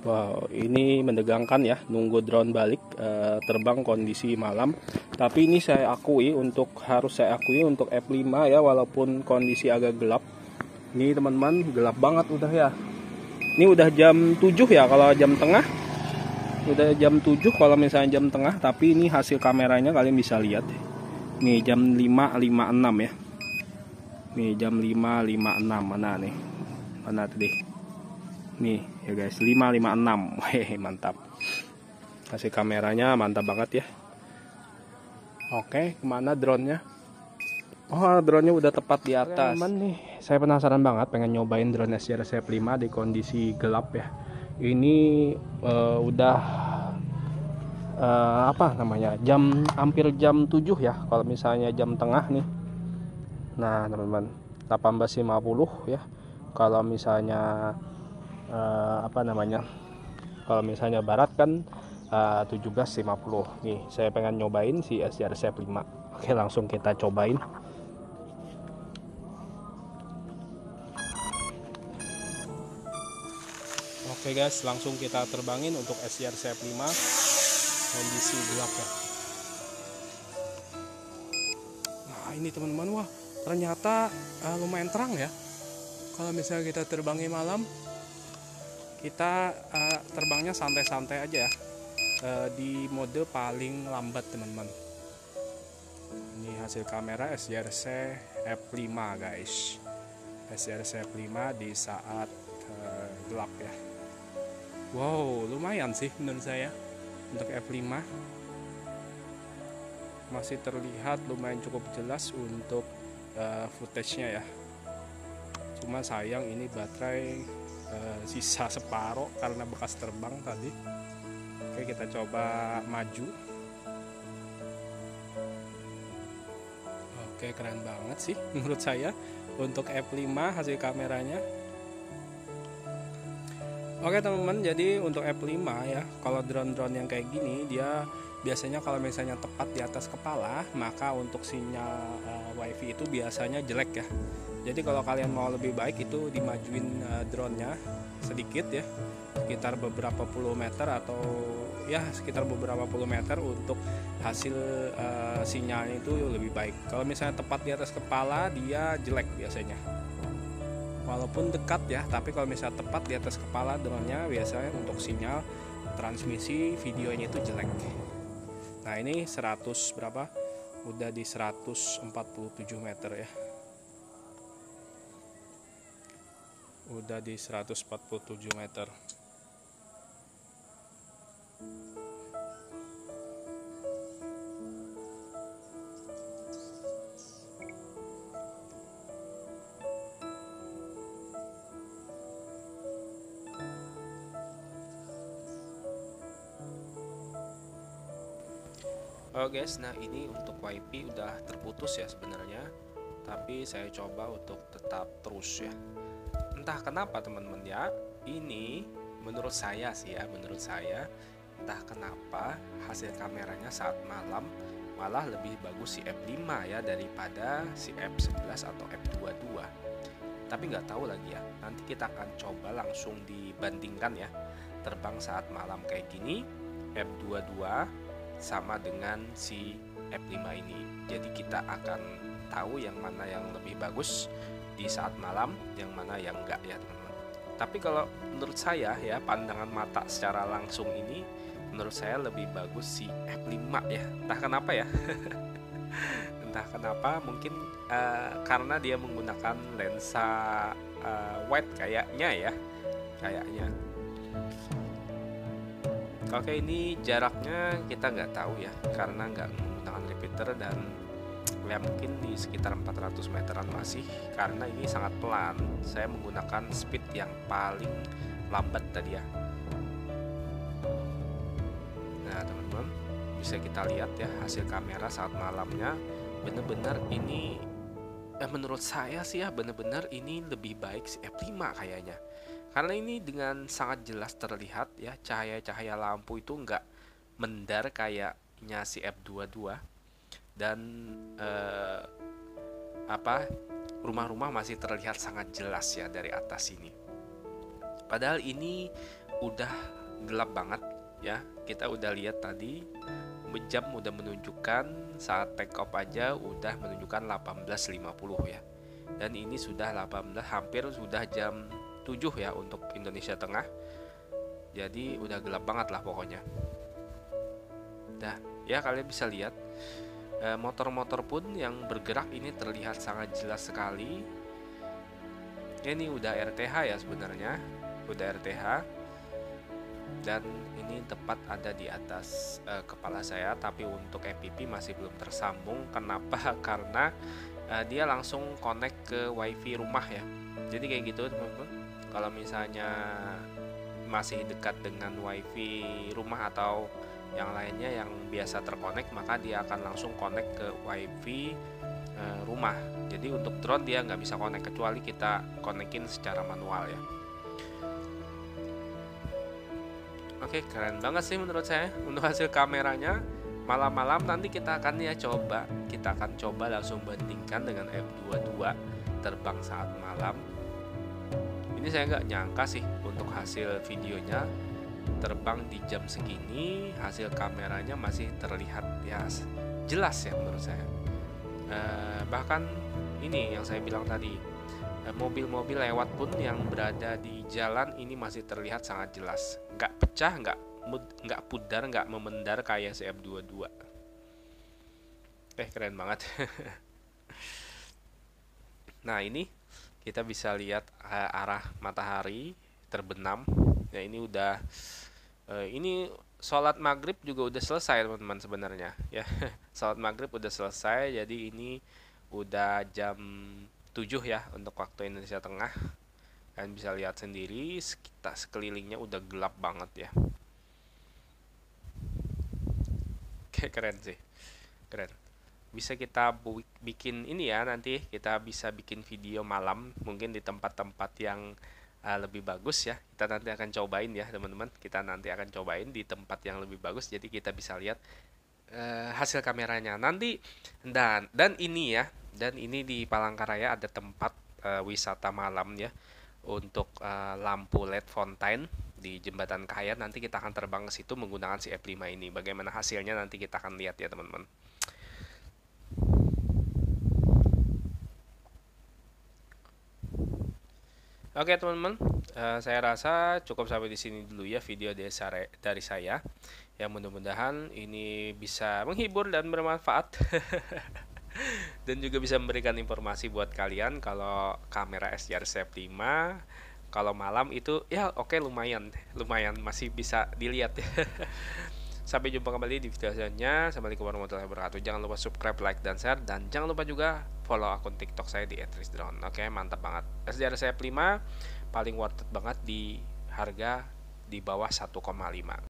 Wow, ini menegangkan ya, nunggu drone balik terbang kondisi malam. Tapi ini harus saya akui untuk F5 ya, walaupun kondisi agak gelap. Ini teman-teman, gelap banget udah ya. Ini udah jam 7 ya kalau jam tengah. Udah jam 7 kalau misalnya jam tengah, tapi ini hasil kameranya kalian bisa lihat. Nih jam 5.56 ya. Nih jam 5.56 mana nih? Mana tadi? Nih ya guys, 5.56. Hehe, mantap. Hasil kameranya mantap banget ya. Oke, kemana drone-nya? Oh, drone-nya udah tepat di atas. Teman nih, saya penasaran banget pengen nyobain drone SJRC F5 di kondisi gelap ya. Ini udah apa namanya? Hampir jam 7 ya. Kalau misalnya jam tengah nih. Nah, teman-teman, 18.50 ya. Kalau misalnya apa namanya, kalau misalnya barat kan 17.50. Nih saya pengen nyobain si SJRC F5. Oke, langsung kita cobain. Oke guys, langsung kita terbangin untuk SJRC F5 kondisi gelap ya. Nah ini teman-teman, wah ternyata lumayan terang ya. Kalau misalnya kita terbangin malam, kita terbangnya santai-santai aja ya, di mode paling lambat teman-teman. Ini hasil kamera SJRC F5 guys, SJRC F5 di saat gelap ya. Wow, lumayan sih menurut saya untuk F5, masih terlihat lumayan cukup jelas untuk footage-nya ya. Cuma sayang ini baterai sisa separuh karena bekas terbang tadi. Oke, kita coba maju. Oke, keren banget sih menurut saya untuk F5 hasil kameranya. Oke teman-teman, jadi untuk F5 ya, kalau drone-drone yang kayak gini dia biasanya kalau misalnya tepat di atas kepala, maka untuk sinyal wifi itu biasanya jelek ya. Jadi kalau kalian mau lebih baik itu dimajuin drone-nya sedikit ya, sekitar beberapa puluh meter atau ya sekitar beberapa puluh meter untuk hasil sinyalnya itu lebih baik. Kalau misalnya tepat di atas kepala dia jelek biasanya. Walaupun dekat ya, tapi kalau misalnya tepat di atas kepala drone-nya biasanya untuk sinyal transmisi videonya itu jelek. Nah ini 100 berapa? Udah di 147 meter ya. Udah di 147 meter. Oh guys, nah ini untuk wifi udah terputus ya sebenarnya, tapi saya coba untuk tetap terus ya. Entah kenapa teman-teman ya, ini menurut saya sih ya, menurut saya entah kenapa hasil kameranya saat malam malah lebih bagus si F5 ya daripada si F11 atau F22. Tapi nggak tahu lagi ya, nanti kita akan coba langsung dibandingkan ya, terbang saat malam kayak gini F22 sama dengan si F5 ini. Jadi kita akan tahu yang mana yang lebih bagus di saat malam, yang mana yang enggak ya teman-teman. Tapi kalau menurut saya ya, pandangan mata secara langsung ini menurut saya lebih bagus si F5 ya. Entah kenapa ya. Entah kenapa, mungkin karena dia menggunakan lensa wide kayaknya ya. Kayaknya. Oke, ini jaraknya kita nggak tahu ya, karena nggak menggunakan repeater dan ya mungkin di sekitar 400 meteran masih, karena ini sangat pelan. Saya menggunakan speed yang paling lambat tadi ya. Nah teman-teman, bisa kita lihat ya hasil kamera saat malamnya, bener-bener ini menurut saya sih ya, bener-bener ini lebih baik si F5 kayaknya. Karena ini dengan sangat jelas terlihat ya, cahaya-cahaya lampu itu nggak mendar kayaknya si F22. Dan rumah-rumah masih terlihat sangat jelas ya dari atas ini. Padahal ini udah gelap banget ya. Kita udah lihat tadi jam udah menunjukkan saat take off aja udah menunjukkan 18.50 ya. Dan ini sudah 18, hampir sudah jam 7 ya untuk Indonesia Tengah. Jadi udah gelap banget lah pokoknya. Dah, ya kalian bisa lihat motor-motor pun yang bergerak ini terlihat sangat jelas sekali. Ini udah RTH ya sebenarnya, udah RTH. Dan ini tepat ada di atas kepala saya, tapi untuk MPP masih belum tersambung. Kenapa? Karena dia langsung connect ke wifi rumah ya. Jadi kayak gitu teman-teman. Kalau misalnya masih dekat dengan wifi rumah atau yang lainnya yang biasa terkonek, maka dia akan langsung connect ke wifi rumah. Jadi untuk drone dia nggak bisa connect kecuali kita konekin secara manual ya. Oke, keren banget sih menurut saya untuk hasil kameranya. Malam-malam nanti kita akan coba langsung bandingkan dengan F22 terbang saat malam. Ini saya nggak nyangka sih untuk hasil videonya terbang di jam segini, hasil kameranya masih terlihat ya jelas ya menurut saya. Bahkan ini yang saya bilang tadi, mobil-mobil lewat pun yang berada di jalan ini masih terlihat sangat jelas, nggak pecah, nggak pudar, nggak memendar kayak si F22. Keren banget. Nah ini kita bisa lihat arah matahari terbenam ya. Ini udah ini sholat maghrib juga udah selesai teman-teman sebenarnya ya. Sholat maghrib udah selesai, jadi ini udah jam 7 ya untuk waktu Indonesia Tengah. Kalian bisa lihat sendiri sekitar sekelilingnya udah gelap banget ya. Keren sih, keren. Bisa kita bikin ini ya, nanti kita bisa bikin video malam mungkin di tempat-tempat yang lebih bagus ya. Kita nanti akan cobain ya teman-teman, kita nanti akan cobain di tempat yang lebih bagus, jadi kita bisa lihat hasil kameranya nanti. Dan ini ya, dan ini di Palangkaraya ada tempat wisata malam ya untuk lampu LED fontaine di Jembatan Kahayan. Nanti kita akan terbang ke situ menggunakan si F5 ini. Bagaimana hasilnya nanti kita akan lihat ya teman-teman. Oke teman-teman, saya rasa cukup sampai di sini dulu ya video dari saya. Ya mudah-mudahan ini bisa menghibur dan bermanfaat. Dan juga bisa memberikan informasi buat kalian kalau kamera SJR F5 kalau malam itu ya oke, lumayan masih bisa dilihat ya. Sampai jumpa kembali di video selanjutnya. Assalamualaikum warahmatullahi wabarakatuh. Jangan lupa subscribe, like, dan share, dan jangan lupa juga follow akun TikTok saya di @risdrone. Oke, mantap banget. SJR F5 paling worth it banget di harga di bawah 1,5.